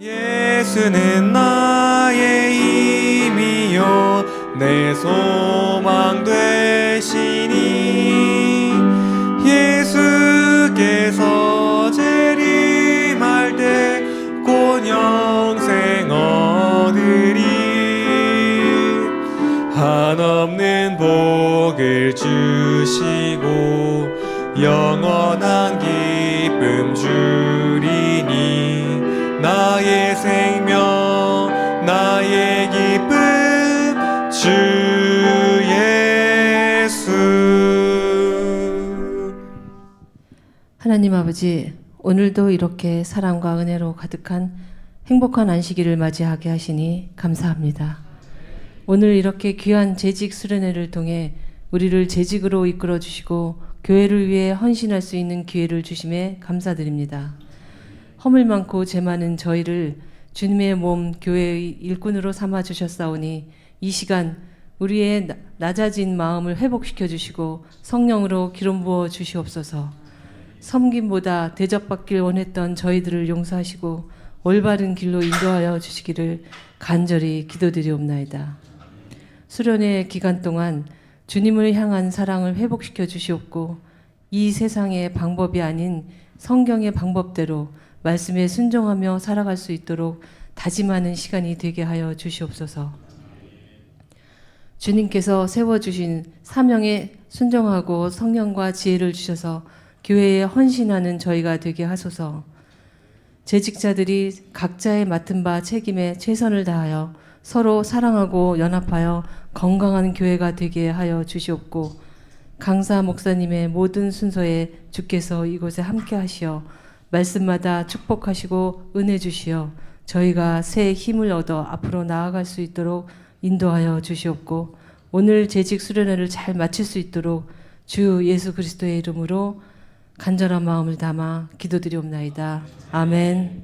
예수는 나의 힘이요 내 소망 되시니 예수께서 재림할 때 곧 영생 얻으리 한없는 복을 주시고 영원한 기쁨 주리니 나의 생명 나의 기쁨 주 예수. 하나님 아버지, 오늘도 이렇게 사랑과 은혜로 가득한 행복한 안식일을 맞이하게 하시니 감사합니다. 오늘 이렇게 귀한 재직 수련회를 통해 우리를 재직으로 이끌어 주시고 교회를 위해 헌신할 수 있는 기회를 주심에 감사드립니다. 허물 많고 죄 많은 저희를 주님의 몸 교회의 일꾼으로 삼아 주셨사오니 이 시간 우리의 낮아진 마음을 회복시켜 주시고 성령으로 기름 부어 주시옵소서. 섬김보다 대접받길 원했던 저희들을 용서하시고 올바른 길로 인도하여 주시기를 간절히 기도드리옵나이다. 수련회 기간 동안 주님을 향한 사랑을 회복시켜 주시옵고 이 세상의 방법이 아닌 성경의 방법대로 말씀에 순종하며 살아갈 수 있도록 다짐하는 시간이 되게 하여 주시옵소서. 주님께서 세워주신 사명에 순종하고 성령과 지혜를 주셔서 교회에 헌신하는 저희가 되게 하소서. 재직자들이 각자의 맡은 바 책임에 최선을 다하여 서로 사랑하고 연합하여 건강한 교회가 되게 하여 주시옵고 강사 목사님의 모든 순서에 주께서 이곳에 함께 하시어 말씀마다 축복하시고 은혜 주시어 저희가 새 힘을 얻어 앞으로 나아갈 수 있도록 인도하여 주시옵고 오늘 재직 수련회를 잘 마칠 수 있도록 주 예수 그리스도의 이름으로 간절한 마음을 담아 기도드리옵나이다. 아멘.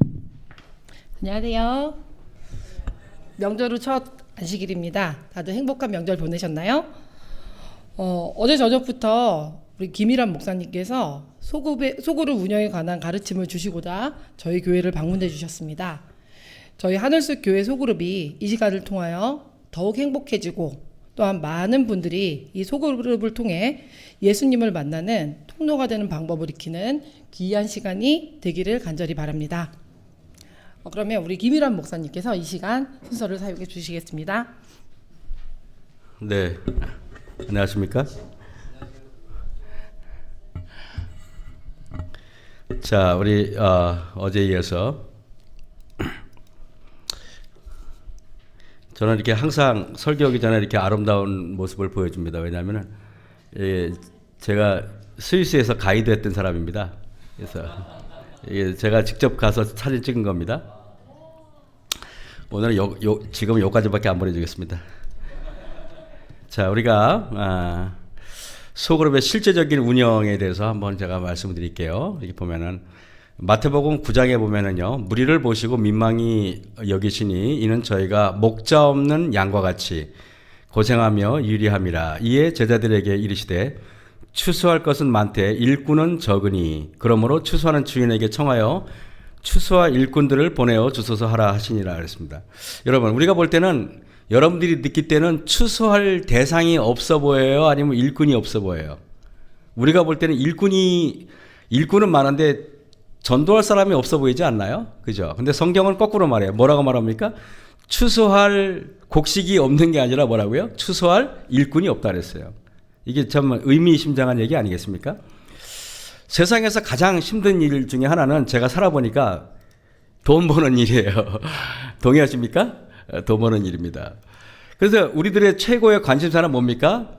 안녕하세요. 명절 후 첫 안식일입니다. 다들 행복한 명절 보내셨나요? 어제 저녁부터 우리 김일환 목사님께서 소그룹 운영에 관한 가르침을 주시고자 저희 교회를 방문해 주셨습니다. 저희 하늘숲 교회 소그룹이 이 시간을 통하여 더욱 행복해지고 또한 많은 분들이 이 소그룹을 통해 예수님을 만나는 통로가 되는 방법을 익히는 귀한 시간이 되기를 간절히 바랍니다. 그러면 우리 김일환 목사님께서 이 시간 순서를 사용해 주시겠습니다. 네, 안녕하십니까? 자, 우리 어제에 이어서 저는 이렇게 항상 설교하기 전에 이렇게 아름다운 모습을 보여줍니다. 왜냐하면 제가 스위스에서 가이드했던 사람입니다. 그래서 제가 직접 가서 사진 찍은 겁니다. 오늘은 지금 여기까지밖에 안 보내주겠습니다. 자, 우리가 소그룹의 실제적인 운영에 대해서 한번 제가 말씀을 드릴게요. 여기 보면은 마태복음 9장에 보면은요, 무리를 보시고 민망히 여기시니 이는 저희가 목자 없는 양과 같이 고생하며 유리함이라. 이에 제자들에게 이르시되 추수할 것은 많되 일꾼은 적으니 그러므로 추수하는 주인에게 청하여 추수할 일꾼들을 보내어 주소서 하라 하시니라 그랬습니다. 여러분, 우리가 볼 때는 여러분들이 느낄 때는 추수할 대상이 없어 보여요? 아니면 일꾼이 없어 보여요? 우리가 볼 때는 일꾼은 많은데 전도할 사람이 없어 보이지 않나요? 그죠? 근데 성경은 거꾸로 말해요. 뭐라고 말합니까? 추수할 곡식이 없는 게 아니라 뭐라고요? 추수할 일꾼이 없다 그랬어요. 이게 참 의미심장한 얘기 아니겠습니까? 세상에서 가장 힘든 일 중에 하나는 제가 살아보니까 돈 버는 일이에요. 동의하십니까? 돈 버는 일입니다. 그래서 우리들의 최고의 관심사는 뭡니까?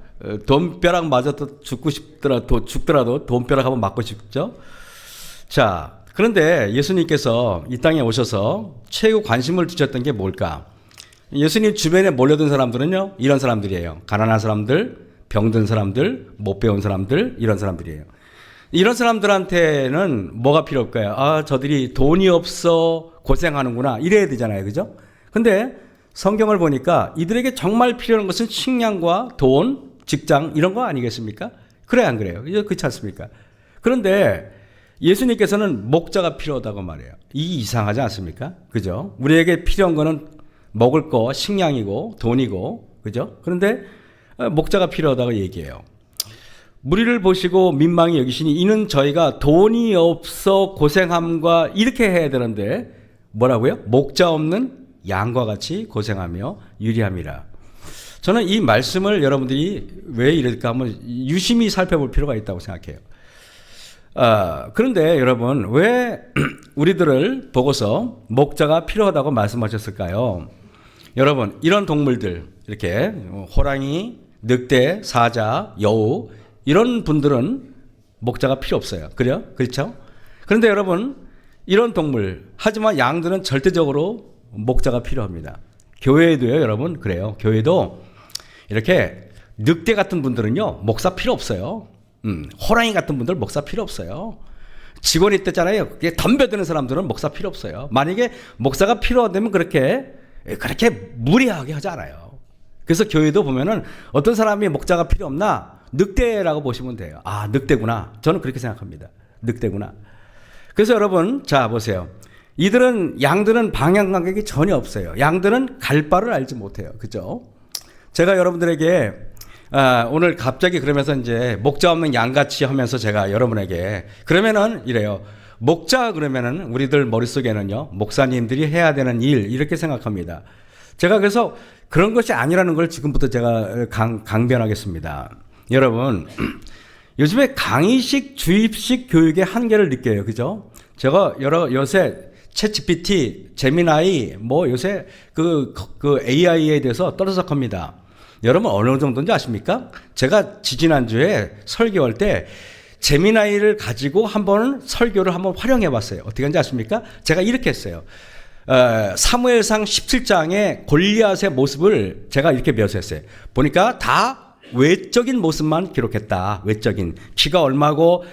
돈벼락 맞아도 죽더라도 돈벼락 한번 맞고 싶죠? 자, 그런데 예수님께서 이 땅에 오셔서 최고 관심을 두셨던 게 뭘까? 예수님 주변에 몰려든 사람들은요, 이런 사람들이에요. 가난한 사람들, 병든 사람들, 못 배운 사람들, 이런 사람들이에요. 이런 사람들한테는 뭐가 필요할까요? 아, 저들이 돈이 없어 고생하는구나, 이래야 되잖아요. 그죠? 근데 성경을 보니까 이들에게 정말 필요한 것은 식량과 돈, 직장, 이런 거 아니겠습니까? 그래, 안 그래요? 그렇지 않습니까? 그런데 예수님께서는 목자가 필요하다고 말해요. 이 이상하지 않습니까? 그죠? 우리에게 필요한 거는 먹을 거, 식량이고 돈이고, 그죠? 그런데 목자가 필요하다고 얘기해요. 무리를 보시고 민망히 여기시니 이는 저희가 돈이 없어 고생함과 이렇게 해야 되는데 뭐라고요? 목자 없는 양과 같이 고생하며 유리함이라. 저는 이 말씀을 여러분들이 왜 이럴까 한번 유심히 살펴볼 필요가 있다고 생각해요. 그런데 여러분 왜 우리들을 보고서 목자가 필요하다고 말씀하셨을까요? 여러분 이런 동물들 이렇게 호랑이, 늑대, 사자, 여우 이런 분들은 목자가 필요 없어요. 그래요? 그렇죠? 그런데 여러분 이런 동물 하지만 양들은 절대적으로 목자가 필요합니다. 교회에도요 여러분 그래요. 교회도 이렇게 늑대 같은 분들은요 목사 필요 없어요. 호랑이 같은 분들 목사 필요 없어요. 직원이 있댔잖아요. 덤벼드는 사람들은 목사 필요 없어요. 만약에 목사가 필요하다면 그렇게 무리하게 하지 않아요. 그래서 교회도 보면은 어떤 사람이 목자가 필요 없나? 늑대라고 보시면 돼요. 아, 늑대구나. 저는 그렇게 생각합니다. 늑대구나. 그래서 여러분, 자, 보세요. 양들은 방향 감각이 전혀 없어요. 양들은 갈 바를 알지 못해요. 그죠? 제가 여러분들에게, 오늘 갑자기 그러면서 이제 목자 없는 양같이 하면서 제가 여러분에게, 그러면은 이래요. 목자 그러면은 우리들 머릿속에는요, 목사님들이 해야 되는 일, 이렇게 생각합니다. 제가 그래서 그런 것이 아니라는 걸 지금부터 제가 강변하겠습니다. 여러분, 요즘에 강의식, 주입식 교육의 한계를 느껴요. 그죠? 제가 요새 챗GPT, 제미나이, 요새 그 AI에 대해서 떠들썩합니다. 여러분 어느 정도인지 아십니까? 제가 지지난주에 설교할 때 제미나이를 가지고 설교를 한번 활용해 봤어요. 어떻게 하는지 아십니까? 제가 이렇게 했어요. 사무엘상 17장의 골리앗의 모습을 제가 이렇게 묘사했어요. 보니까 다 외적인 모습만 기록했다. 외적인. 키가 얼마고,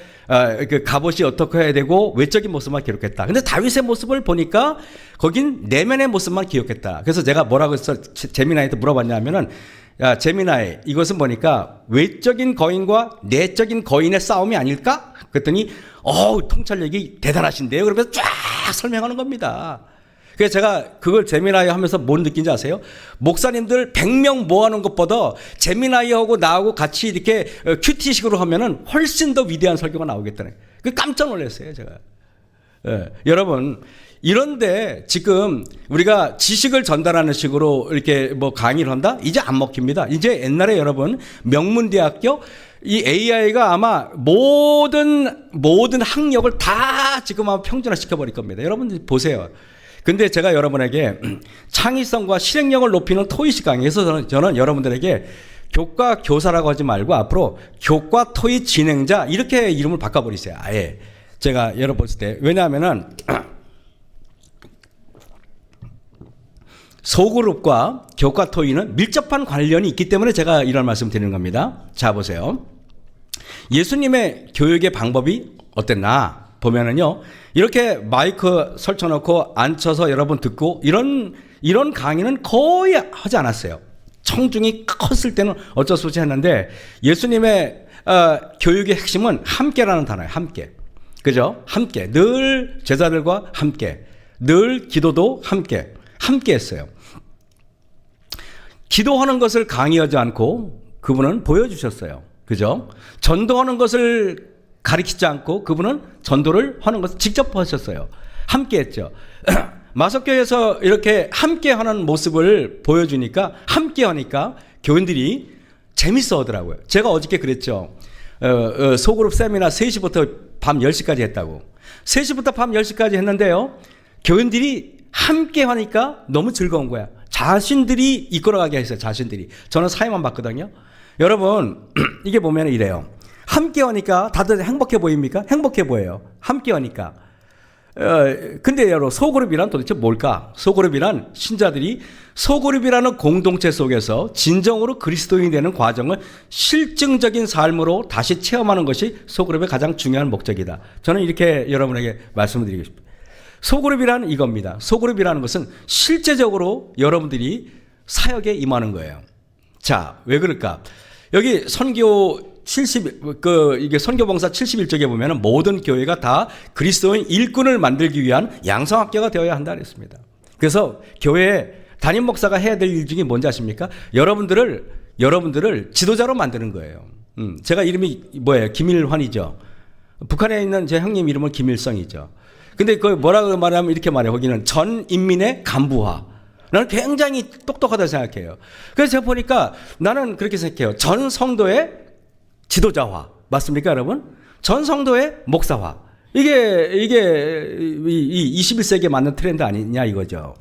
그 갑옷이 어떻게 해야 되고, 외적인 모습만 기록했다. 근데 다윗의 모습을 보니까, 거긴 내면의 모습만 기억했다. 그래서 제가 뭐라고 해서 제미나이한테 물어봤냐면은, 야, 제미나이, 이것은 보니까 외적인 거인과 내적인 거인의 싸움이 아닐까? 그랬더니, 통찰력이 대단하신데요. 그러면서 쫙 설명하는 겁니다. 그래서 제가 그걸 제미나이 하면서 뭔 느낀지 아세요? 목사님들 100명 모아놓은 것보다 제미나이하고 나하고 같이 이렇게 큐티식으로 하면은 훨씬 더 위대한 설교가 나오겠다네. 깜짝 놀랐어요, 제가. 예, 여러분, 이런데 지금 우리가 지식을 전달하는 식으로 이렇게 강의를 한다? 이제 안 먹힙니다. 이제 옛날에 여러분, 명문대학교 이 AI가 아마 모든 학력을 다 지금 아마 평준화 시켜버릴 겁니다. 여러분들 보세요. 근데 제가 여러분에게 창의성과 실행력을 높이는 토익 강의에서 저는 여러분들에게 교과 교사라고 하지 말고 앞으로 교과 토익 진행자 이렇게 이름을 바꿔버리세요. 아예. 제가 여러분 봤을 때. 왜냐하면은 소그룹과 교과 토익은 밀접한 관련이 있기 때문에 제가 이런 말씀 드리는 겁니다. 자, 보세요. 예수님의 교육의 방법이 어땠나? 보면은요, 이렇게 마이크 설쳐놓고 앉혀서 여러분 듣고 이런 강의는 거의 하지 않았어요. 청중이 컸을 때는 어쩔 수 없이 했는데 예수님의 교육의 핵심은 함께라는 단어예요. 함께. 그죠? 함께. 늘 제자들과 함께. 늘 기도도 함께. 함께 했어요. 기도하는 것을 강의하지 않고 그분은 보여주셨어요. 그죠? 전도하는 것을 가르치지 않고 그분은 전도를 하는 것을 직접 하셨어요. 함께 했죠. 마석교에서 이렇게 함께 하는 모습을 보여주니까 함께 하니까 교인들이 재밌어 하더라고요. 제가 어저께 그랬죠. 소그룹 세미나 3시부터 밤 10시까지 했다고. 3시부터 밤 10시까지 했는데요. 교인들이 함께 하니까 너무 즐거운 거야. 자신들이 이끌어가게 했어요. 자신들이. 저는 사회만 봤거든요. 여러분 이게 보면 이래요. 함께 하니까 다들 행복해 보입니까? 행복해 보여요. 함께 하니까. 근데 여러분 소그룹이란 도대체 뭘까? 소그룹이란 신자들이 소그룹이라는 공동체 속에서 진정으로 그리스도인이 되는 과정을 실증적인 삶으로 다시 체험하는 것이 소그룹의 가장 중요한 목적이다. 저는 이렇게 여러분에게 말씀을 드리고 싶습니다. 소그룹이란 이겁니다. 소그룹이라는 것은 실제적으로 여러분들이 사역에 임하는 거예요. 자, 왜 그럴까? 여기 선교 이게 선교봉사 71쪽에 보면은 모든 교회가 다 그리스도인 일꾼을 만들기 위한 양성학교가 되어야 한다 그랬습니다. 그래서 교회 담임 목사가 해야 될 일 중에 뭔지 아십니까? 여러분들을 지도자로 만드는 거예요. 제가 이름이 뭐예요? 김일환이죠. 북한에 있는 제 형님 이름은 김일성이죠. 근데 그 뭐라고 말하면 이렇게 말해요. 거기는 전 인민의 간부화. 나는 굉장히 똑똑하다고 생각해요. 그래서 제가 보니까 나는 그렇게 생각해요. 전 성도의 지도자화. 맞습니까, 여러분? 전 성도의 목사화. 이게 이 21세기에 맞는 트렌드 아니냐 이거죠.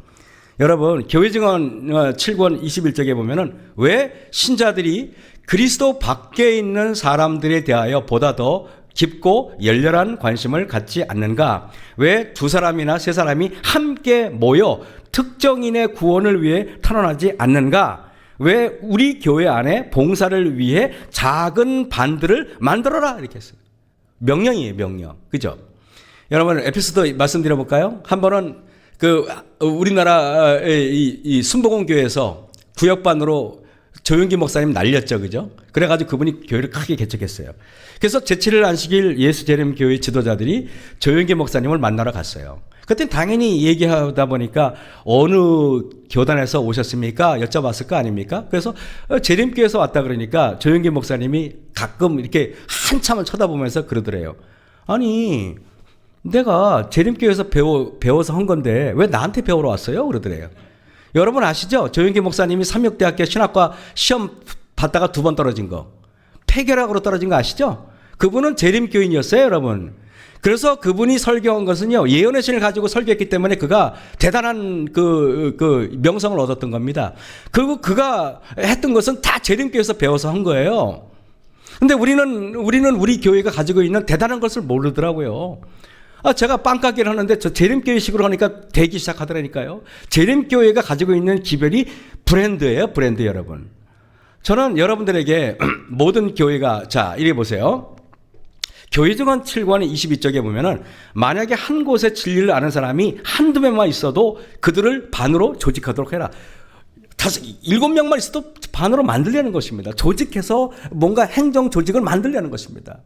여러분, 교회증언 7권 21쪽에 보면은 왜 신자들이 그리스도 밖에 있는 사람들에 대하여 보다 더 깊고 열렬한 관심을 갖지 않는가? 왜 두 사람이나 세 사람이 함께 모여 특정인의 구원을 위해 탄원하지 않는가? 왜 우리 교회 안에 봉사를 위해 작은 반들을 만들어라? 이렇게 했어요. 명령이에요, 명령. 그죠? 여러분, 에피소드 말씀드려볼까요? 한 번은 우리나라의 이 순복음교회에서 구역반으로 조용기 목사님 날렸죠, 그죠? 그래가지고 그분이 교회를 크게 개척했어요. 그래서 제7일 안식일 예수재림교회 지도자들이 조용기 목사님을 만나러 갔어요. 그때 당연히 얘기하다 보니까 어느 교단에서 오셨습니까? 여쭤봤을 거 아닙니까? 그래서 재림교회에서 왔다 그러니까 조용기 목사님이 가끔 이렇게 한참을 쳐다보면서 그러더래요. 아니, 내가 재림교회에서 배워서 한 건데 왜 나한테 배우러 왔어요? 그러더래요. 여러분 아시죠? 조용기 목사님이 삼육대학교 신학과 시험 봤다가 2번 떨어진 거. 폐결학으로 떨어진 거 아시죠? 그분은 재림교인이었어요, 여러분. 그래서 그분이 설교한 것은요, 예언의 신을 가지고 설교했기 때문에 그가 대단한 명성을 얻었던 겁니다. 그리고 그가 했던 것은 다 재림교회에서 배워서 한 거예요. 근데 우리는 우리 교회가 가지고 있는 대단한 것을 모르더라고요. 제가 빵가게를 하는데 저 재림교회식으로 하니까 되기 시작하더라니까요. 재림교회가 가지고 있는 기별이 브랜드예요, 브랜드 여러분. 저는 여러분들에게 모든 교회가, 자, 이래 보세요. 교회증언 7권 22쪽에 보면은 만약에 한 곳에 진리를 아는 사람이 한두 명만 있어도 그들을 반으로 조직하도록 해라. 7명만 있어도 반으로 만들려는 것입니다. 조직해서 뭔가 행정 조직을 만들려는 것입니다.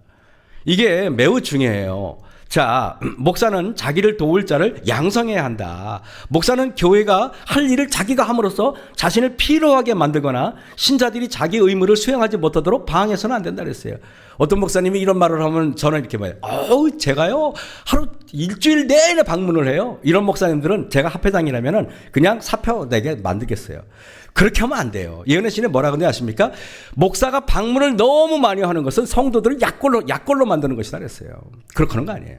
이게 매우 중요해요. 자, 목사는 자기를 도울 자를 양성해야 한다. 목사는 교회가 할 일을 자기가 함으로써 자신을 필요하게 만들거나 신자들이 자기 의무를 수행하지 못하도록 방해해서는 안 된다 그랬어요. 어떤 목사님이 이런 말을 하면 저는 이렇게 봐요. 제가요 하루 일주일 내내 방문을 해요. 이런 목사님들은 제가 합회장이라면은 그냥 사표 내게 만들겠어요. 그렇게 하면 안 돼요. 예언의 신에 뭐라 그러는지 아십니까? 목사가 방문을 너무 많이 하는 것은 성도들을 약골로 만드는 것이다 그랬어요. 그렇게 하는 거 아니에요.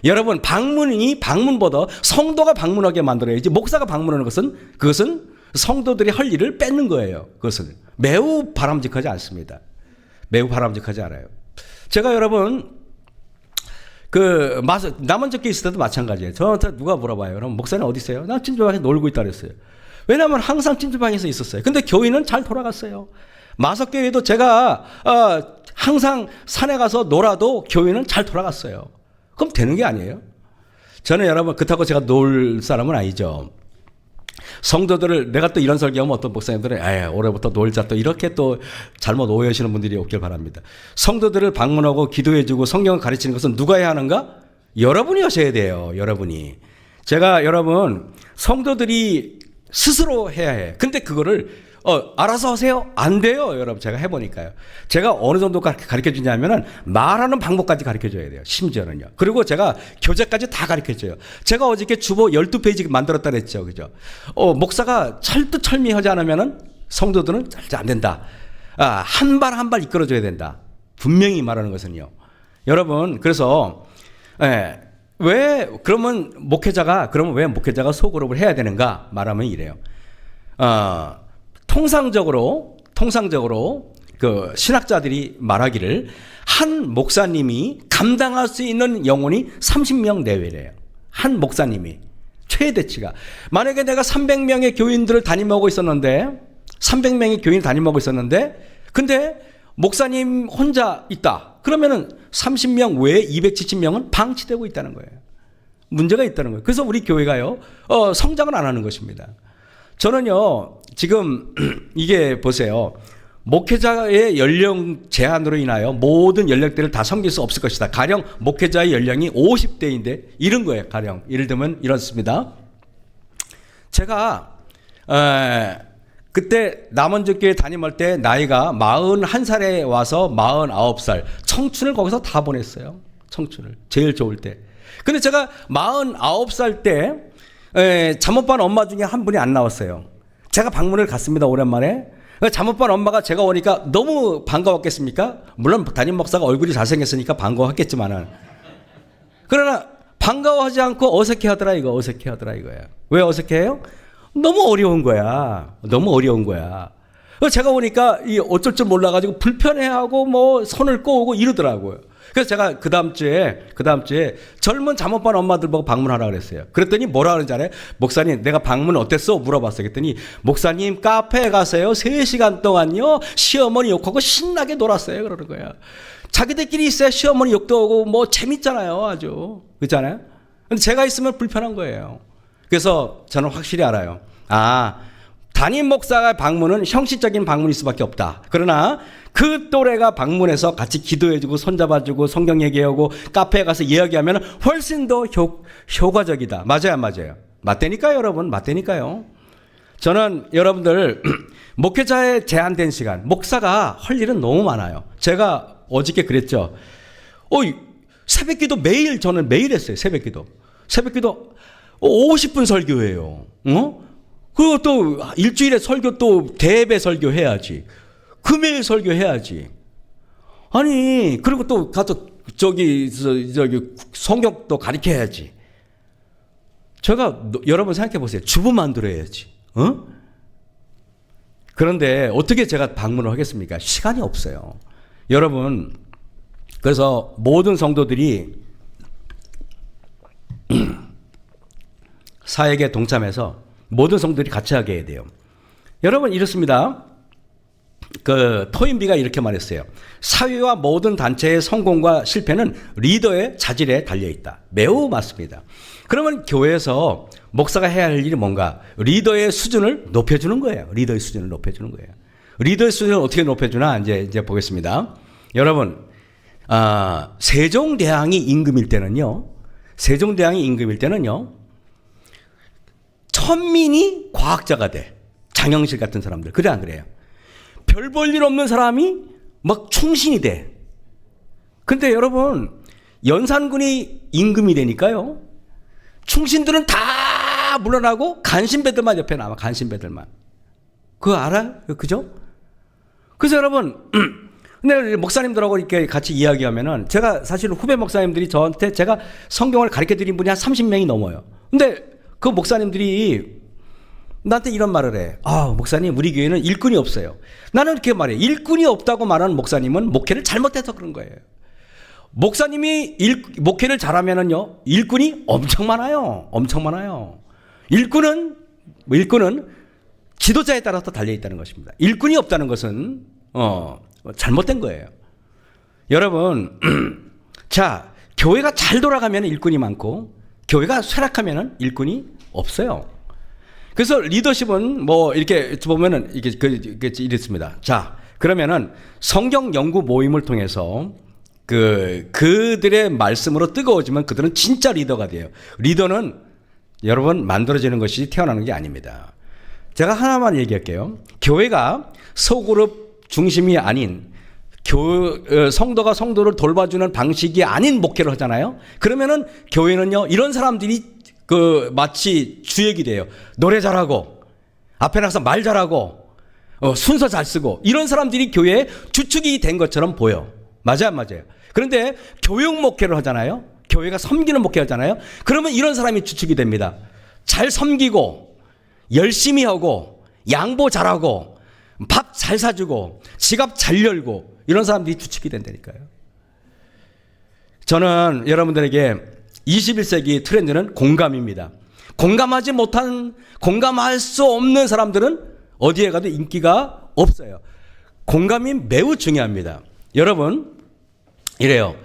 여러분, 방문보다 성도가 방문하게 만들어야지 목사가 방문하는 그것은 성도들이 할 일을 뺏는 거예요. 그것은 매우 바람직하지 않습니다. 매우 바람직하지 않아요. 제가 여러분 남원적에 있을 때도 마찬가지예요. 저한테 누가 물어봐요. 그럼 목사님 어디 있어요? 난 찜질방에서 놀고 있다 그랬어요. 왜냐하면 항상 찜질방에서 있었어요. 근데 교회는 잘 돌아갔어요. 마석교회도 제가 항상 산에 가서 놀아도 교회는 잘 돌아갔어요. 그럼 되는 게 아니에요. 저는 여러분 그렇다고 제가 놀 사람은 아니죠. 성도들을 내가 또 이런 설교하면 어떤 목사님들은 올해부터 놀자 또 이렇게 또 잘못 오해하시는 분들이 없길 바랍니다. 성도들을 방문하고 기도해주고 성경을 가르치는 것은 누가 해야 하는가? 여러분이 하셔야 돼요. 여러분이. 제가 여러분 성도들이 스스로 해야 해. 근데 그거를 알아서 하세요? 안 돼요. 여러분 제가 해보니까요. 제가 어느 정도 가르쳐 주냐면은 말하는 방법까지 가르쳐 줘야 돼요. 심지어는요. 그리고 제가 교재까지 다 가르쳐 줘요. 제가 어저께 주보 12페이지 만들었다 그랬죠. 그죠? 목사가 철두철미하지 않으면은 성도들은 잘 안 된다. 한 발 한 발 이끌어 줘야 된다. 분명히 말하는 것은요. 여러분 그래서 왜 목회자가 소그룹을 해야 되는가 말하면 이래요. 통상적으로 그 신학자들이 말하기를 한 목사님이 감당할 수 있는 영혼이 30명 내외래요. 한 목사님이 최대치가. 만약에 내가 300명의 교인들을 담임하고 있었는데 근데 목사님 혼자 있다. 그러면은 30명 외에 270명은 방치되고 있다는 거예요. 문제가 있다는 거예요. 그래서 우리 교회가요, 성장을 안 하는 것입니다. 저는요, 지금 이게 보세요. 목회자의 연령 제한으로 인하여 모든 연령대를 다 섬길 수 없을 것이다. 가령 목회자의 연령이 50대인데 이런 거예요. 가령 예를 들면 이렇습니다. 제가 그때 남원주교회 담임할 때 나이가 41살에 와서 49살 청춘을 거기서 다 보냈어요. 청춘을 제일 좋을 때. 근데 제가 49살 때 잠못반 엄마 중에 한 분이 안 나왔어요. 제가 방문을 갔습니다. 오랜만에. 잠못반 엄마가 제가 오니까 너무 반가웠겠습니까? 물론 담임 목사가 얼굴이 잘생겼으니까 반가웠겠지만은, 그러나 반가워하지 않고 어색해하더라 이거예요. 왜 어색해요? 너무 어려운 거야. 너무 어려운 거야. 제가 오니까 이 어쩔 줄 몰라가지고 불편해하고 뭐 손을 꼬우고 이러더라고요. 그래서 제가 그 다음 주에 젊은 잠못반 엄마들 보고 방문하라 그랬어요. 그랬더니 뭐라 그러는지 알아요? 목사님, 내가 방문 어땠어? 물어봤어요. 그랬더니 목사님 카페에 가세요. 3시간 동안요 시어머니 욕하고 신나게 놀았어요. 그러는 거야. 자기들끼리 있어야 시어머니 욕도 오고 뭐 재밌잖아요. 아주. 그렇잖아요. 근데 제가 있으면 불편한 거예요. 그래서 저는 확실히 알아요. 담임 목사가 방문은 형식적인 방문일 수밖에 없다. 그러나 그 또래가 방문해서 같이 기도해주고 손잡아주고 성경 얘기하고 카페에 가서 이야기하면 훨씬 더 효과적이다. 맞아요, 안 맞아요? 맞다니까요, 여러분. 맞다니까요. 저는 여러분들 목회자의 제한된 시간, 목사가 할 일은 너무 많아요. 제가 어저께 그랬죠. 새벽기도 저는 매일 했어요. 새벽기도 50분 설교해요. 그리고 또 일주일에 설교 또 대배 설교 해야지. 금요일 설교 해야지. 아니, 그리고 또 가서 저기 성경도 가르쳐야지. 제가 여러분 생각해 보세요. 주부 만들어야지. 그런데 어떻게 제가 방문을 하겠습니까? 시간이 없어요. 여러분, 그래서 모든 성도들이 사역에 동참해서 모든 성도들이 같이 하게 해야 돼요. 여러분, 이렇습니다. 토인비가 이렇게 말했어요. 사회와 모든 단체의 성공과 실패는 리더의 자질에 달려있다. 매우 맞습니다. 그러면 교회에서 목사가 해야 할 일이 뭔가? 리더의 수준을 높여주는 거예요. 리더의 수준을 높여주는 거예요. 리더의 수준을 어떻게 높여주나 이제 보겠습니다. 여러분, 세종대왕이 임금일 때는요. 천민이 과학자가 돼. 장영실 같은 사람들. 그래 안 그래요? 별 볼 일 없는 사람이 막 충신이 돼. 근데 여러분, 연산군이 임금이 되니까요. 충신들은 다 물러나고 간신배들만 옆에 남아. 간신배들만. 그거 알아요? 그죠? 그래서 여러분, 근데 목사님들하고 이렇게 같이 이야기하면은 제가 사실 후배 목사님들이 저한테 제가 성경을 가르쳐 드린 분이 한 30명이 넘어요. 근데 그 목사님들이 나한테 이런 말을 해. 목사님, 우리 교회는 일꾼이 없어요. 나는 이렇게 말해. 일꾼이 없다고 말하는 목사님은 목회를 잘못해서 그런 거예요. 목사님이 목회를 잘하면은요, 일꾼이 엄청 많아요. 엄청 많아요. 일꾼은 지도자에 따라서 달려있다는 것입니다. 일꾼이 없다는 것은, 잘못된 거예요. 여러분, 자, 교회가 잘 돌아가면 일꾼이 많고, 교회가 쇠락하면 일꾼이 없어요. 그래서 리더십은 뭐 이렇게 보면은 이게 이렇습니다. 자, 그러면은 성경 연구 모임을 통해서 그들의 말씀으로 뜨거워지면 그들은 진짜 리더가 돼요. 리더는 여러분 만들어지는 것이 태어나는 게 아닙니다. 제가 하나만 얘기할게요. 교회가 소그룹 중심이 아닌 성도가 성도를 돌봐주는 방식이 아닌 목회를 하잖아요. 그러면은 교회는요, 이런 사람들이 마치 주역이 돼요. 노래 잘하고, 앞에 나가서 말 잘하고, 순서 잘 쓰고, 이런 사람들이 교회의 주축이 된 것처럼 보여. 맞아요, 안 맞아요? 그런데 교육 목회를 하잖아요. 교회가 섬기는 목회 하잖아요. 그러면 이런 사람이 주축이 됩니다. 잘 섬기고, 열심히 하고, 양보 잘하고, 밥 잘 사주고, 지갑 잘 열고, 이런 사람들이 주축이 된다니까요. 저는 여러분들에게 21세기 트렌드는 공감입니다. 공감할 수 없는 사람들은 어디에 가도 인기가 없어요. 공감이 매우 중요합니다. 여러분, 이래요.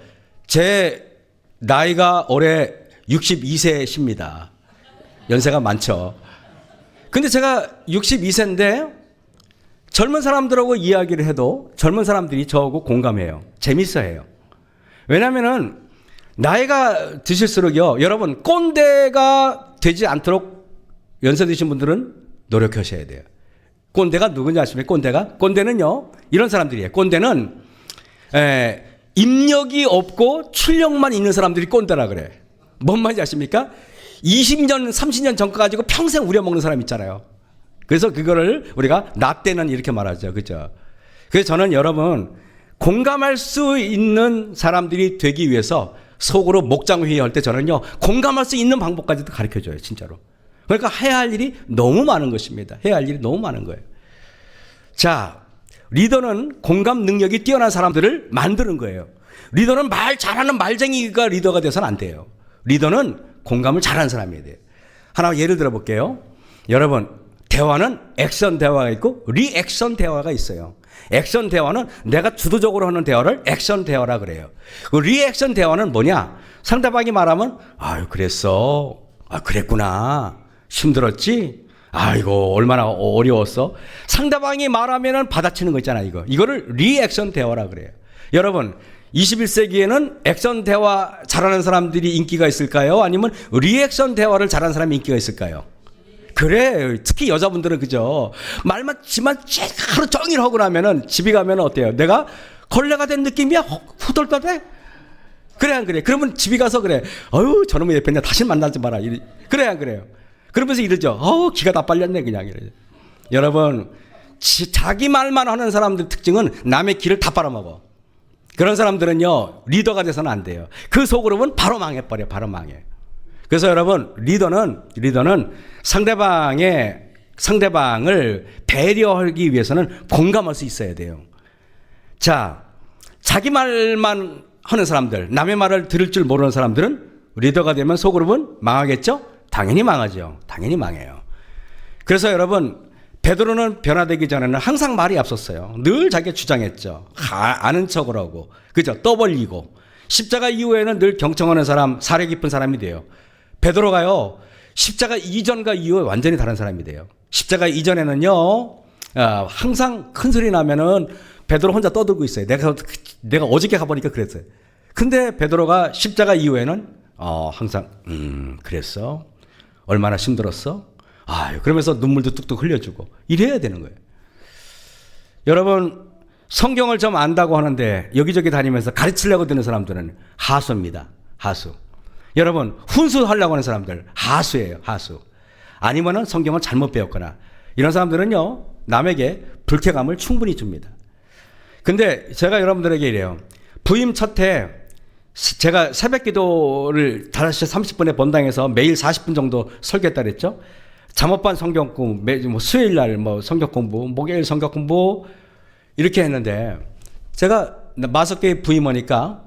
제 나이가 올해 62세십니다. 연세가 많죠. 근데 제가 62세인데 젊은 사람들하고 이야기를 해도 젊은 사람들이 저하고 공감해요. 재밌어해요. 왜냐면은 나이가 드실수록요, 여러분 꼰대가 되지 않도록 연세 드신 분들은 노력하셔야 돼요. 꼰대가 누군지 아십니까? 꼰대는요 이런 사람들이에요. 꼰대는 입력이 없고 출력만 있는 사람들이 꼰대라 그래. 뭔 말인지 아십니까? 20년 30년 전거 가지고 평생 우려먹는 사람 있잖아요. 그래서 그거를 우리가 나 때는 이렇게 말하죠. 그죠? 그래서 저는 여러분 공감할 수 있는 사람들이 되기 위해서 속으로 목장회의 할 때 저는요 공감할 수 있는 방법까지도 가르쳐줘요. 진짜로. 그러니까 해야 할 일이 너무 많은 것입니다. 해야 할 일이 너무 많은 거예요. 자, 리더는 공감 능력이 뛰어난 사람들을 만드는 거예요. 리더는 말 잘하는 말쟁이가 리더가 돼서는 안 돼요. 리더는 공감을 잘하는 사람이어야 돼요. 하나 예를 들어 볼게요. 여러분, 대화는 액션 대화가 있고 리액션 대화가 있어요. 액션 대화는 내가 주도적으로 하는 대화를 액션 대화라 그래요. 그 리액션 대화는 뭐냐? 상대방이 말하면 아유 그랬어. 아 그랬구나. 힘들었지? 아이고 얼마나 어려웠어. 상대방이 말하면은 받아치는 거 있잖아. 이거를 리액션 대화라 그래요. 여러분 21세기에는 액션 대화 잘하는 사람들이 인기가 있을까요? 아니면 리액션 대화를 잘하는 사람이 인기가 있을까요? 그래. 특히 여자분들은 그죠. 말만 지만 하루 종일 하고 나면은 집에 가면 어때요? 내가 걸레가 된 느낌이야? 후덜덜해? 그래 안 그래? 그러면 집에 가서 그래. 어휴 저놈의 옆에 다시 만나지 마라. 그래 안 그래요? 그러면서 이러죠. 기가 다 빨렸네 그냥 이러죠. 여러분 자기 말만 하는 사람들 특징은 남의 기를 다 빨아먹어. 그런 사람들은요 리더가 돼서는 안 돼요. 그 속으로는 바로 망해버려. 바로 망해. 그래서 여러분 리더는 상대방을 배려하기 위해서는 공감할 수 있어야 돼요. 자, 자기 말만 하는 사람들, 남의 말을 들을 줄 모르는 사람들은 리더가 되면 속으로는 망하겠죠? 당연히 망하죠. 당연히 망해요. 그래서 여러분 베드로는 변화되기 전에는 항상 말이 앞섰어요. 늘 자기가 주장했죠. 아는 척을 하고 그죠? 떠벌리고 십자가 이후에는 늘 경청하는 사람, 사려 깊은 사람이 돼요. 베드로가요 십자가 이전과 이후에 완전히 다른 사람이 돼요. 십자가 이전에는요 항상 큰 소리 나면은 베드로 혼자 떠들고 있어요. 내가 어저께 가보니까 그랬어요. 근데 베드로가 십자가 이후에는 항상 그랬어. 얼마나 힘들었어? 그러면서 눈물도 뚝뚝 흘려주고 이래야 되는 거예요. 여러분 성경을 좀 안다고 하는데 여기저기 다니면서 가르치려고 드는 사람들은 하수입니다. 하수. 여러분 훈수하려고 하는 사람들 하수예요. 하수. 아니면은 성경을 잘못 배웠거나 이런 사람들은요 남에게 불쾌감을 충분히 줍니다. 근데 제가 여러분들에게 이래요. 부임 첫해 제가 새벽 기도를 5시 30분에 본당에서 매일 40분 정도 설교했다 그랬죠. 잠옷반 성경 공부, 수요일 날 성경 공부, 목요일 성경 공부 이렇게 했는데 제가 마석교회 부임하니까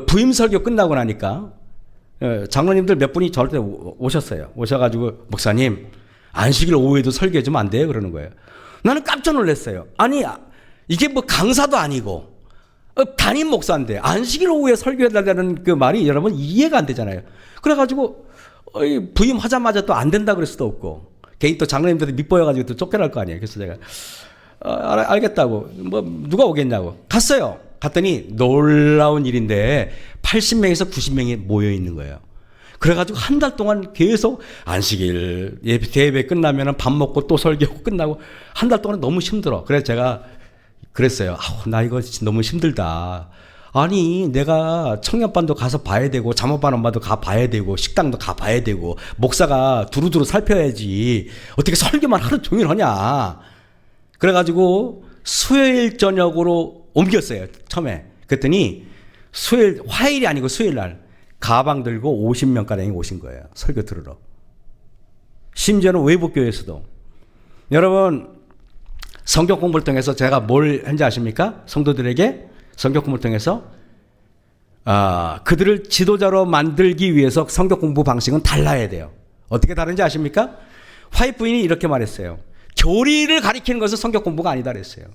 부임 설교 끝나고 나니까 장로님들 몇 분이 저한테 오셨어요. 오셔가지고 목사님 안식일 오후에도 설교해 주면 안 돼요? 그러는 거예요. 나는 깜짝 놀랐어요. 아니 이게 강사도 아니고 담임 목사인데 안식일 오후에 설교해달라는 그 말이 여러분 이해가 안 되잖아요. 그래가지고 부임하자마자 또 안 된다 그럴 수도 없고 개인 또 장로님들도 밑보여가지고 또 쫓겨날 거 아니에요. 그래서 제가 알겠다고 누가 오겠냐고 갔어요. 갔더니 놀라운 일인데 80명에서 90명이 모여 있는 거예요. 그래가지고 한 달 동안 계속 안식일 예배 끝나면 밥 먹고 또 설교하고 끝나고 한 달 동안 너무 힘들어. 그래서 제가 그랬어요. 나 이거 진짜 너무 힘들다. 아니 내가 청년반도 가서 봐야 되고 잠옷반 엄마도 가 봐야 되고 식당도 가 봐야 되고 목사가 두루두루 살펴야지 어떻게 설교만 하루 종일 하냐. 그래가지고 수요일 저녁으로 옮겼어요. 처음에. 그랬더니 화요일이 아니고 수요일 날 가방 들고 50명가량이 오신 거예요. 설교 들으러. 심지어는 외부교회에서도. 여러분 성경 공부를 통해서 제가 뭘 했는지 아십니까? 성도들에게 성경 공부를 통해서 그들을 지도자로 만들기 위해서 성경 공부 방식은 달라야 돼요. 어떻게 다른지 아십니까? 화이트 부인이 이렇게 말했어요. 교리를 가리키는 것은 성경 공부가 아니다 그랬어요.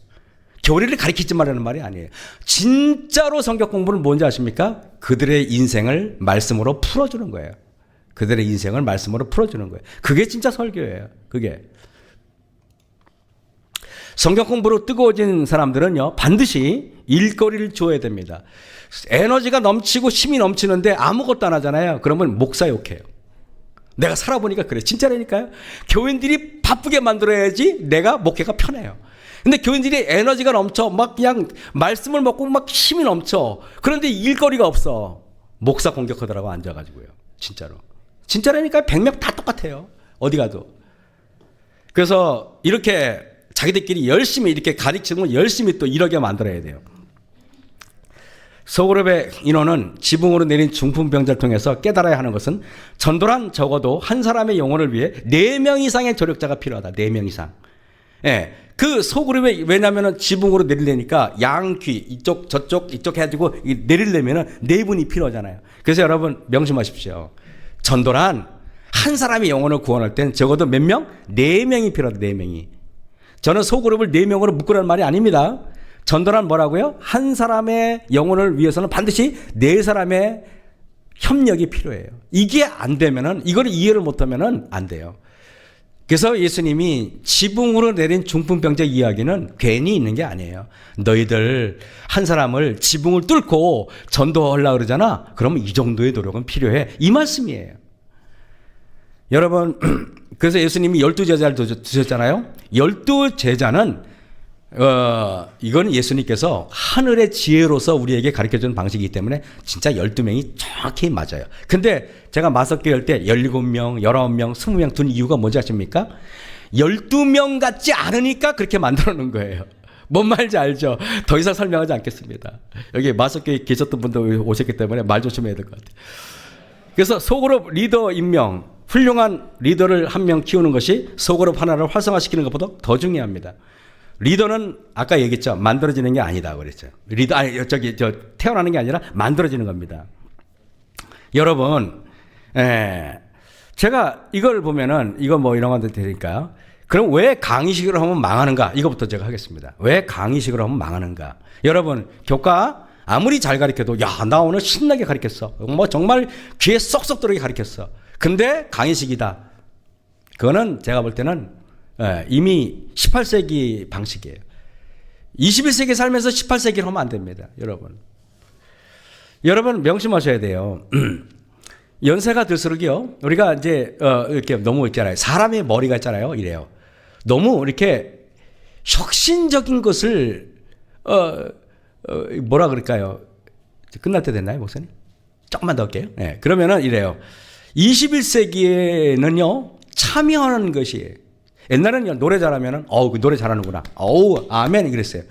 교리를 가리키지 말라는 말이 아니에요. 진짜로 성경 공부는 뭔지 아십니까? 그들의 인생을 말씀으로 풀어주는 거예요. 그들의 인생을 말씀으로 풀어주는 거예요. 그게 진짜 설교예요. 그게. 성경 공부로 뜨거워진 사람들은요, 반드시 일거리를 줘야 됩니다. 에너지가 넘치고 힘이 넘치는데 아무것도 안 하잖아요. 그러면 목사 욕해요. 내가 살아보니까 그래. 진짜라니까요. 교인들이 바쁘게 만들어야지 내가 목회가 편해요. 근데 교인들이 에너지가 넘쳐. 막 그냥 말씀을 먹고 막 힘이 넘쳐. 그런데 일거리가 없어. 목사 공격하더라고, 앉아가지고요. 진짜로. 진짜라니까요. 100명 다 똑같아요. 어디 가도. 그래서 이렇게 자기들끼리 열심히 이렇게 가르치면 열심히 또 이러게 만들어야 돼요. 소그룹의 인원은 지붕으로 내린 중풍병자를 통해서 깨달아야 하는 것은 전도란 적어도 한 사람의 영혼을 위해 4명 이상의 조력자가 필요하다. 4명 이상. 예. 그 소그룹에, 왜냐면은 지붕으로 내리려니까 양귀, 이쪽, 저쪽, 이쪽 해가지고 내리려면은 4분이 필요하잖아요. 그래서 여러분 명심하십시오. 전도란 한 사람의 영혼을 구원할 땐 적어도 몇 명? 4명이 필요하다. 4명이. 저는 소그룹을 4명으로 묶으라는 말이 아닙니다. 전도란 뭐라고요? 한 사람의 영혼을 위해서는 반드시 4사람의 협력이 필요해요. 이게 안 되면은, 이걸 이해를 못하면은 안 돼요. 그래서 예수님이 지붕으로 내린 중풍병자 이야기는 괜히 있는 게 아니에요. 너희들 한 사람을 지붕을 뚫고 전도하려고 그러잖아. 그러면 이 정도의 노력은 필요해. 이 말씀이에요. 여러분, 그래서 예수님이 12제자를 두셨잖아요. 12제자는 이건 예수님께서 하늘의 지혜로서 우리에게 가르쳐주는 방식이기 때문에 진짜 12명이 정확히 맞아요. 근데 제가 마석교회 할 때 17명, 19명, 20명 둔 이유가 뭔지 아십니까? 12명 같지 않으니까 그렇게 만들어 놓은 거예요. 뭔 말인지 알죠? 더 이상 설명하지 않겠습니다. 여기 마석교회 계셨던 분도 오셨기 때문에 말 조심해야 될 것 같아요. 그래서 소그룹 리더 임명, 훌륭한 리더를 한 명 키우는 것이 소그룹 하나를 활성화시키는 것보다 더 중요합니다. 리더는 아까 얘기했죠. 만들어지는 게 아니다 그랬죠. 리더, 태어나는 게 아니라 만들어지는 겁니다. 여러분, 제가 이걸 보면은, 이거 뭐 이런 것도 되니까요. 그럼 왜 강의식으로 하면 망하는가? 이거부터 제가 하겠습니다. 왜 강의식으로 하면 망하는가? 여러분, 교과 아무리 잘 가르쳐도, 야, 나 오늘 신나게 가르쳤어. 뭐 정말 귀에 쏙쏙 들어게 가르쳤어. 근데 강의식이다. 그거는 제가 볼 때는 이미 18세기 방식이에요. 21세기 살면서 18세기를 하면 안 됩니다. 여러분 명심하셔야 돼요. 연세가 들수록요, 우리가 이제 이렇게 너무 있잖아요. 사람의 머리가 있잖아요. 이래요. 너무 이렇게 혁신적인 것을 뭐라 그럴까요? 끝날 때 됐나요, 목사님? 조금만 더 할게요. 네, 그러면은 이래요. 21세기에는요 참여하는 것이에요. 옛날에는요, 노래 잘하면은, 그 노래 잘하는구나. 아멘. 그랬어요.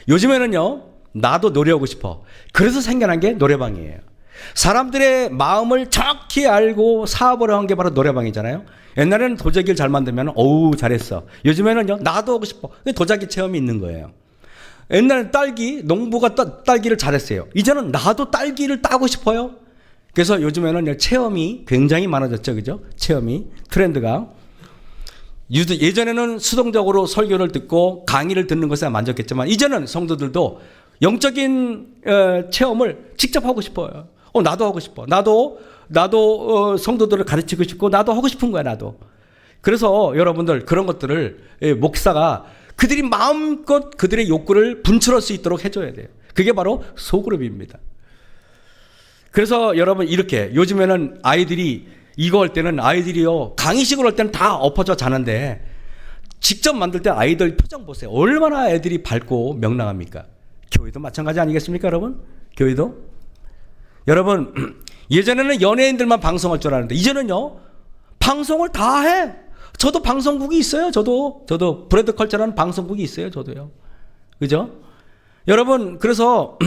요즘에는요, 나도 노래하고 싶어. 그래서 생겨난 게 노래방이에요. 사람들의 마음을 정확히 알고 사업을 한 게 바로 노래방이잖아요. 옛날에는 도자기를 잘 만들면, 잘했어. 요즘에는요, 나도 하고 싶어. 도자기 체험이 있는 거예요. 옛날에는 농부가 딸기를 잘했어요. 이제는 나도 딸기를 따고 싶어요. 그래서 요즘에는 체험이 굉장히 많아졌죠. 그죠? 체험이. 트렌드가. 예전에는 수동적으로 설교를 듣고 강의를 듣는 것에 만족했지만 이제는 성도들도 영적인 체험을 직접 하고 싶어요. 나도 하고 싶어. 나도 성도들을 가르치고 싶고 나도 하고 싶은 거야. 나도. 그래서 여러분들 그런 것들을 목사가 그들이 마음껏 그들의 욕구를 분출할 수 있도록 해줘야 돼요. 그게 바로 소그룹입니다. 그래서 여러분 이렇게 요즘에는 아이들이 이거 할 때는 아이들이요, 강의식으로 할 때는 다 엎어져 자는데 직접 만들 때 아이들 표정 보세요. 얼마나 애들이 밝고 명랑합니까? 교회도 마찬가지 아니겠습니까, 여러분? 교회도? 여러분, 예전에는 연예인들만 방송할 줄 알았는데 이제는요, 방송을 다 해. 저도 방송국이 있어요. 저도 브래드 컬처라는 방송국이 있어요. 저도요. 그죠? 여러분, 그래서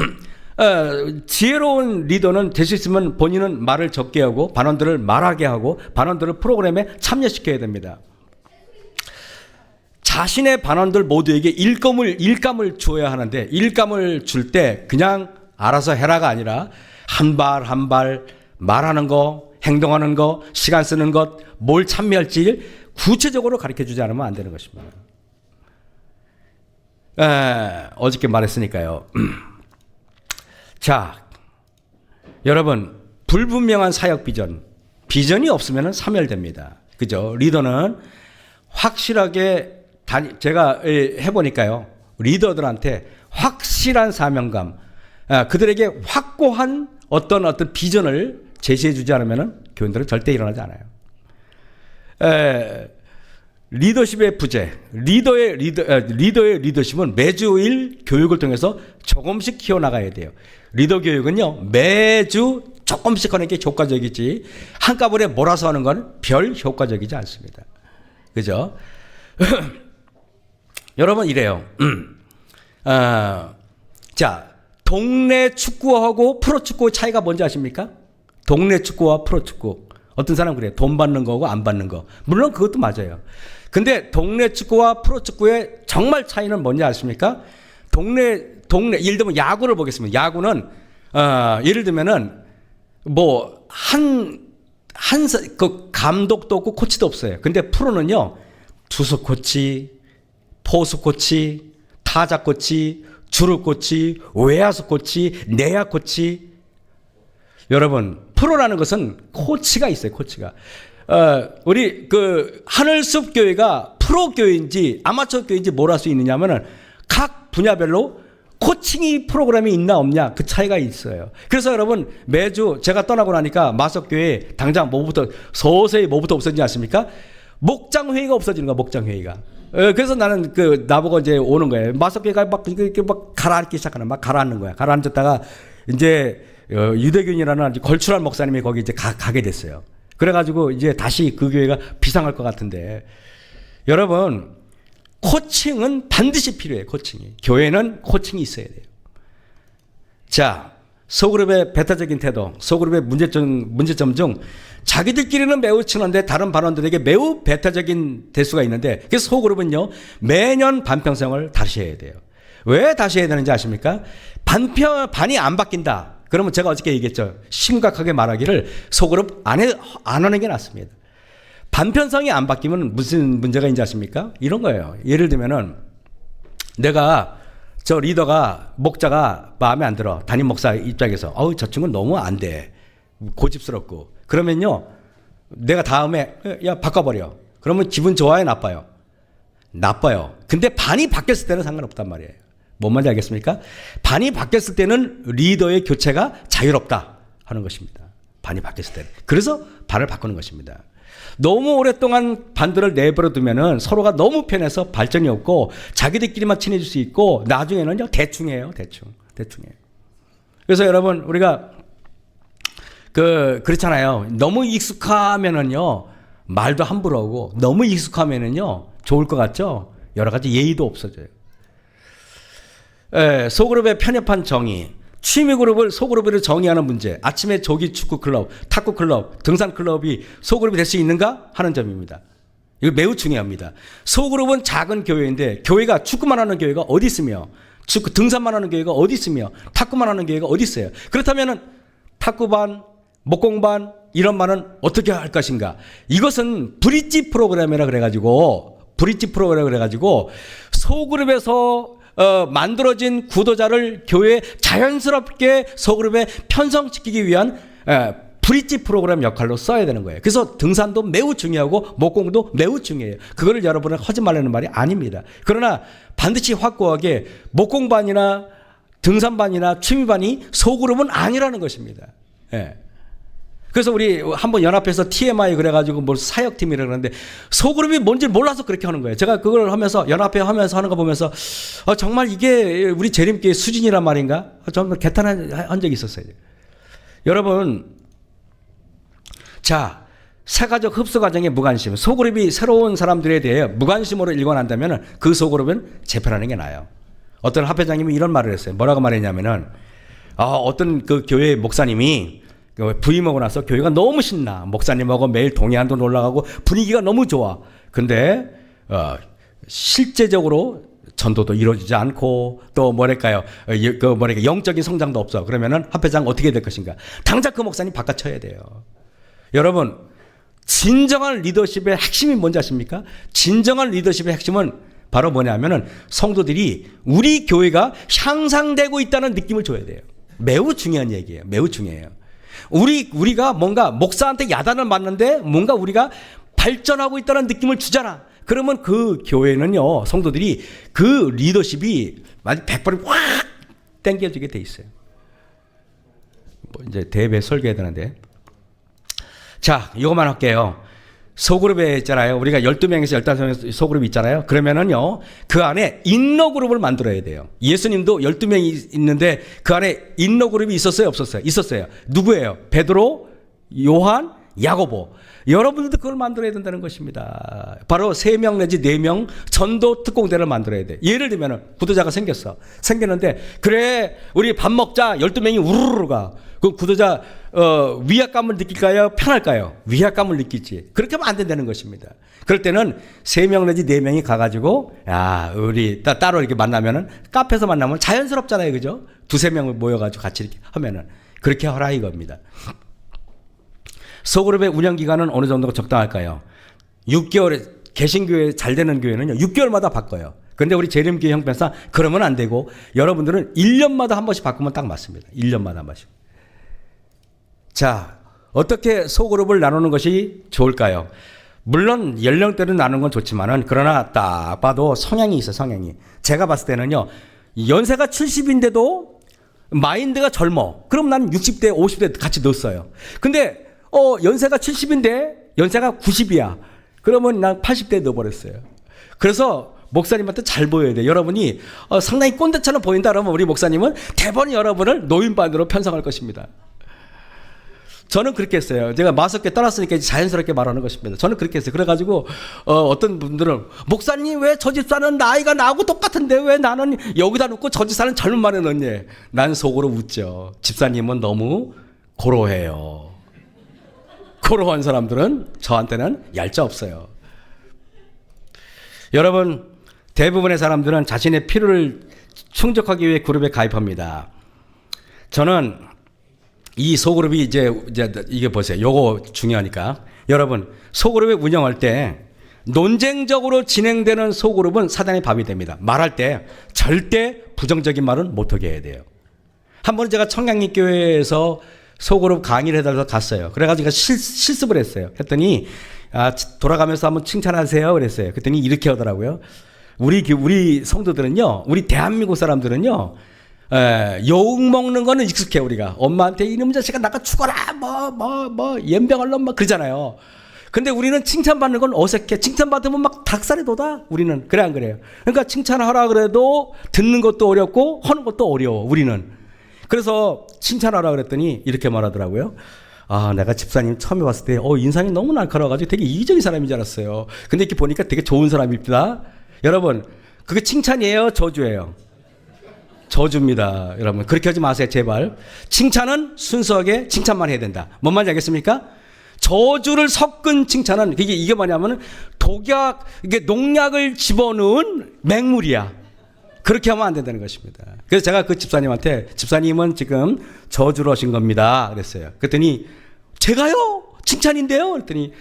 지혜로운 리더는 될 수 있으면 본인은 말을 적게 하고 반원들을 말하게 하고 반원들을 프로그램에 참여시켜야 됩니다. 자신의 반원들 모두에게 일감을 줘야 하는데 일감을 줄 때 그냥 알아서 해라가 아니라 한 발 한 발 말하는 거, 행동하는 거, 시간 쓰는 것, 뭘 참여할지 구체적으로 가르쳐주지 않으면 안 되는 것입니다. 어저께 말했으니까요. 자, 여러분, 불분명한 사역 비전이 없으면 사멸됩니다. 그죠? 리더는 확실하게 제가 해보니까요, 리더들한테 확실한 사명감, 그들에게 확고한 어떤 비전을 제시해주지 않으면 교인들은 절대 일어나지 않아요. 리더십의 부재, 리더의 리더십은 매주일 교육을 통해서 조금씩 키워나가야 돼요. 리더 교육은요, 매주 조금씩 하는 게 효과적이지, 한꺼번에 몰아서 하는 건 별 효과적이지 않습니다. 그죠? 여러분, 이래요. 자, 동네 축구하고 프로축구의 차이가 뭔지 아십니까? 동네 축구와 프로축구. 어떤 사람은 그래요. 돈 받는 거고 안 받는 거. 물론 그것도 맞아요. 근데 동네 축구와 프로축구의 정말 차이는 뭔지 아십니까? 동네, 예를 들면 야구를 보겠습니다. 야구는, 예를 들면은, 그 감독도 없고 코치도 없어요. 근데 프로는요, 투수 코치, 포수 코치, 타자 코치, 주루 코치, 외야수 코치, 내야 코치. 여러분, 프로라는 것은 코치가 있어요, 코치가. 우리 하늘숲 교회가 프로 교회인지 아마추어 교회인지 뭘 할 수 있느냐면은 각 분야별로 코칭이 프로그램이 있나 없냐, 그 차이가 있어요. 그래서 여러분, 매주 제가 떠나고 나니까 마석교회 당장 서서히 뭐부터 없어지지 않습니까? 목장회의가 없어지는 거야, 목장회의가. 그래서 나는 나보고 이제 오는 거예요. 마석교회가 막 가라앉기 시작하는, 막 가라앉는 거야. 가라앉았다가 이제 유대균이라는 아주 걸출한 목사님이 거기 이제 가게 됐어요. 그래가지고 이제 다시 그 교회가 비상할 것 같은데, 여러분, 코칭은 반드시 필요해요. 코칭이. 교회는 코칭이 있어야 돼요. 자, 소그룹의 배타적인 태도, 소그룹의 문제점 중 자기들끼리는 매우 친한데 다른 반원들에게 매우 배타적인 대수가 있는데, 그래서 소그룹은요, 매년 반평성을 다시 해야 돼요. 왜 다시 해야 되는지 아십니까? 반이 안 바뀐다. 그러면 제가 어저께 얘기했죠. 심각하게 말하기를 소그룹 안 하는 게 낫습니다. 반편성이 안 바뀌면 무슨 문제가 있는지 아십니까? 이런 거예요. 예를 들면은 내가 저 리더가, 목자가 마음에 안 들어. 담임 목사 입장에서. 저 친구는 너무 안 돼. 고집스럽고. 그러면요, 내가 다음에 야, 바꿔버려. 그러면 기분 좋아요, 나빠요? 나빠요. 근데 반이 바뀌었을 때는 상관없단 말이에요. 뭔 말인지 알겠습니까? 반이 바뀌었을 때는 리더의 교체가 자유롭다 하는 것입니다. 반이 바뀌었을 때는. 그래서 반을 바꾸는 것입니다. 너무 오랫동안 반들을 내버려 두면은 서로가 너무 편해서 발전이 없고 자기들끼리만 친해질 수 있고 나중에는요, 대충해요. 대충해요. 그래서 여러분, 우리가 그렇잖아요. 너무 익숙하면은요, 말도 함부로 하고, 너무 익숙하면은요, 좋을 것 같죠? 여러 가지 예의도 없어져요. 소그룹의 편협한 정의, 취미 그룹을 소그룹으로 정의하는 문제, 아침에 조기 축구 클럽, 탁구 클럽, 등산 클럽이 소그룹이 될 수 있는가 하는 점입니다. 이거 매우 중요합니다. 소그룹은 작은 교회인데, 교회가 축구만 하는 교회가 어디 있으며, 등산만 하는 교회가 어디 있으며, 탁구만 하는 교회가 어디 있어요? 그렇다면은 탁구반, 목공반 이런 반은 어떻게 할 것인가? 이것은 브릿지 프로그램이라 그래가지고 소그룹에서 만들어진 구도자를 교회에 자연스럽게 소그룹에 편성시키기 위한 브릿지 프로그램 역할로 써야 되는 거예요. 그래서 등산도 매우 중요하고 목공도 매우 중요해요. 그거를 여러분은 하지 말라는 말이 아닙니다. 그러나 반드시 확고하게 목공반이나 등산반이나 취미반이 소그룹은 아니라는 것입니다. 그래서 우리 한번 연합해서 TMI 그래가지고 사역팀이라 그러는데 소그룹이 뭔지 몰라서 그렇게 하는 거예요. 제가 그걸 하면서 연합하면서 하는 거 보면서 정말 이게 우리 재림교회 수준이란 말인가? 정말 개탄한 적이 있었어요. 여러분, 자, 세가적 흡수 과정의 무관심, 소그룹이 새로운 사람들에 대해 무관심으로 일관한다면 그 소그룹은 재편하는 게 나아요. 어떤 합회장님이 이런 말을 했어요. 뭐라고 말했냐면은 어떤 그 교회 목사님이 부임하고 나서 교회가 너무 신나. 목사님하고 매일 동해안도 놀러 가고 분위기가 너무 좋아. 근데 실제적으로 전도도 이루어지지 않고 또 영적인 성장도 없어. 그러면은 합회장 어떻게 될 것인가? 당장 그 목사님 바꿔쳐야 돼요. 여러분, 진정한 리더십의 핵심이 뭔지 아십니까? 진정한 리더십의 핵심은 바로 뭐냐면은 성도들이 우리 교회가 향상되고 있다는 느낌을 줘야 돼요. 매우 중요한 얘기예요. 매우 중요해요. 우리가 뭔가 목사한테 야단을 맞는데 뭔가 우리가 발전하고 있다는 느낌을 주잖아. 그러면 그 교회는요, 성도들이 그 리더십이 아주 100번이 확 땡겨지게 돼 있어요. 뭐 이제 대회 설교해야 되는데. 자, 이것만 할게요. 소그룹에 있잖아요. 우리가 12명에서 15명에서 소그룹이 있잖아요. 그러면은요, 그 안에 인너그룹을 만들어야 돼요. 예수님도 12명이 있는데 그 안에 인너그룹이 있었어요? 없었어요? 있었어요. 누구예요? 베드로, 요한, 야고보. 여러분들도 그걸 만들어야 된다는 것입니다. 바로 3명 내지 4명 전도 특공대를 만들어야 돼. 예를 들면 구도자가 생겼어. 생겼는데 그래 우리 밥 먹자 12명이 우르르 가. 그 구도자 위압감을 느낄까요? 편할까요? 위압감을 느끼지. 그렇게 하면 안 된다는 것입니다. 그럴 때는 3명 내지 4명이 가가지고 야 우리 따로 이렇게 만나면은 카페에서 만나면 자연스럽잖아요. 그죠? 2-3명을 모여가지고 같이 이렇게 하면은 그렇게 하라 이겁니다. 소그룹의 운영 기간은 어느 정도가 적당할까요? 6개월에 개신교회 잘 되는 교회는요 6개월마다 바꿔요. 근데 우리 재림교회 형편상 그러면 안 되고 여러분들은 1년마다 한 번씩 바꾸면 딱 맞습니다. 1년마다 한 번씩. 자, 어떻게 소그룹을 나누는 것이 좋을까요? 물론 연령대를 나누는 건 좋지만은 그러나 딱 봐도 성향이 있어요. 성향이. 제가 봤을 때는요 연세가 70인데도 마인드가 젊어. 그럼 난 60대 50대 같이 넣었어요. 근데 연세가 70인데 연세가 90이야. 그러면 난 80대에 넣어버렸어요. 그래서 목사님한테 잘 보여야 돼. 여러분이 상당히 꼰대처럼 보인다 그러면 우리 목사님은 대번에 여러분을 노인반으로 편성할 것입니다. 저는 그렇게 했어요. 제가 40개 떠났으니까 자연스럽게 말하는 것입니다. 저는 그렇게 했어요. 그래가지고 어떤 분들은 목사님 왜 저 집사는 나이가 나하고 똑같은데 왜 나는 여기다 놓고 저 집사는 젊은 말에 넣니? 난 속으로 웃죠. 집사님은 너무 고로해요. 고로한 사람들은 저한테는 얄짜 없어요. 여러분 대부분의 사람들은 자신의 필요를 충족하기 위해 그룹에 가입합니다. 저는 이 소그룹이 이제 이게 보세요. 요거 중요하니까. 여러분 소그룹을 운영할 때 논쟁적으로 진행되는 소그룹은 사단의 밥이 됩니다. 말할 때 절대 부정적인 말은 못하게 해야 돼요. 한 번 제가 청량리교회에서 소그룹 강의를 해달라고 갔어요. 그래가지고 실습을 했어요. 했더니 돌아가면서 한번 칭찬하세요. 그랬어요. 그랬더니 이렇게 하더라고요. 우리 성도들은요, 우리 대한민국 사람들은요, 욕 먹는 거는 익숙해 우리가. 엄마한테 이놈 자식아 나가 죽어라 연병할 놈 막 그러잖아요. 근데 우리는 칭찬받는 건 어색해. 칭찬받으면 막 닭살이 돋아. 우리는 그래 안 그래요? 그러니까 칭찬하라 그래도 듣는 것도 어렵고 하는 것도 어려워. 우리는. 그래서 칭찬하라 그랬더니 이렇게 말하더라고요. 내가 집사님 처음에 봤을 때 인상이 너무 날카로워가지고 되게 이기적인 사람인 줄 알았어요. 근데 이렇게 보니까 되게 좋은 사람입니다. 여러분 그게 칭찬이에요? 저주예요? 저주입니다. 여러분 그렇게 하지 마세요. 제발. 칭찬은 순수하게 칭찬만 해야 된다. 뭔 말인지 알겠습니까? 저주를 섞은 칭찬은 이게 뭐냐면 독약, 이게 농약을 집어넣은 맹물이야. 그렇게 하면 안 된다는 것입니다. 그래서 제가 그 집사님한테 집사님은 지금 저주를 하신 겁니다. 그랬어요. 그랬더니 제가요? 칭찬인데요? 그랬더니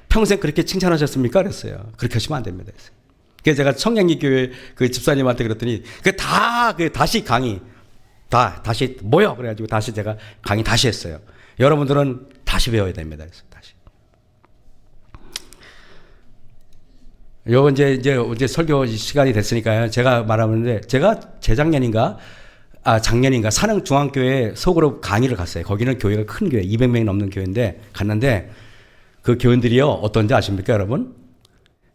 평생 그렇게 칭찬하셨습니까? 그랬어요. 그렇게 하시면 안 됩니다. 그래서 제가 청량리교회 그 집사님한테 그랬더니 다시 강의 다시 모여 그래가지고 다시 제가 강의 다시 했어요. 여러분들은 다시 배워야 됩니다. 그래서 다시. 요 이제 설교 시간이 됐으니까요. 제가 말하는데 제가 재작년인가 작년인가 산흥중앙교회 소그룹 강의를 갔어요. 거기는 교회가 큰 교회 200명이 넘는 교회인데 갔는데 그 교인들이요 어떤지 아십니까 여러분?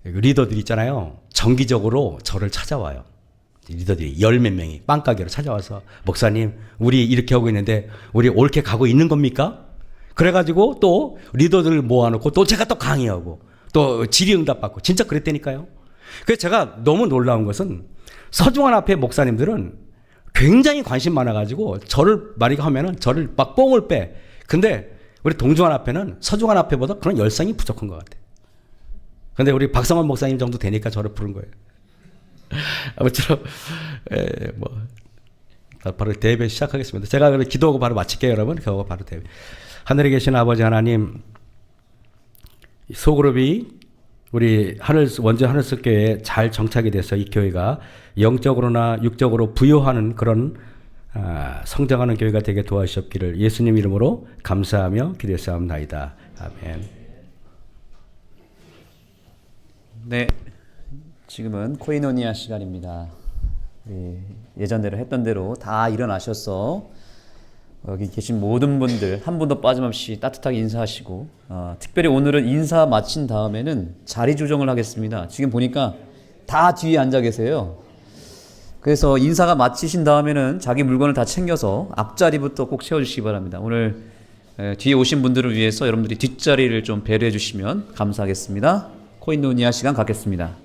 리더들 있잖아요. 정기적으로 저를 찾아와요. 리더들이 10몇 명이 빵가게로 찾아와서 목사님 우리 이렇게 하고 있는데 우리 옳게 가고 있는 겁니까? 그래가지고 또 리더들을 모아놓고 또 제가 또 강의하고 또 질의응답 받고 진짜 그랬다니까요. 그래서 제가 너무 놀라운 것은 서중환 앞에 목사님들은 굉장히 관심 많아가지고 저를 말이가 하면은 저를 막 뽕을 빼. 근데 우리 동중환 앞에는 서중환 앞에보다 그런 열성이 부족한 것 같아요. 근데 우리 박성환 목사님 정도 되니까 저를 부른 거예요. 아무쪼록 바로 대회 시작하겠습니다. 제가 그럼 기도하고 바로 마칠게요, 여러분. 그거 바로 대회. 하늘에 계신 아버지 하나님, 소그룹이 우리 원주 하늘숲교회에 잘 정착이 돼서 이 교회가 영적으로나 육적으로 부여하는 그런 성장하는 교회가 되게 도와주셨기를 예수님 이름으로 감사하며 기도했사옵나이다. 아멘. 네, 지금은 코이노니아 시간입니다. 예전대로 했던 대로 다 일어나셔서 여기 계신 모든 분들 한 분도 빠짐없이 따뜻하게 인사하시고, 특별히 오늘은 인사 마친 다음에는 자리 조정을 하겠습니다. 지금 보니까 다 뒤에 앉아 계세요. 그래서 인사가 마치신 다음에는 자기 물건을 다 챙겨서 앞자리부터 꼭 채워주시기 바랍니다. 오늘 뒤에 오신 분들을 위해서 여러분들이 뒷자리를 좀 배려해 주시면 감사하겠습니다. 코이노니아 시간 갖겠습니다.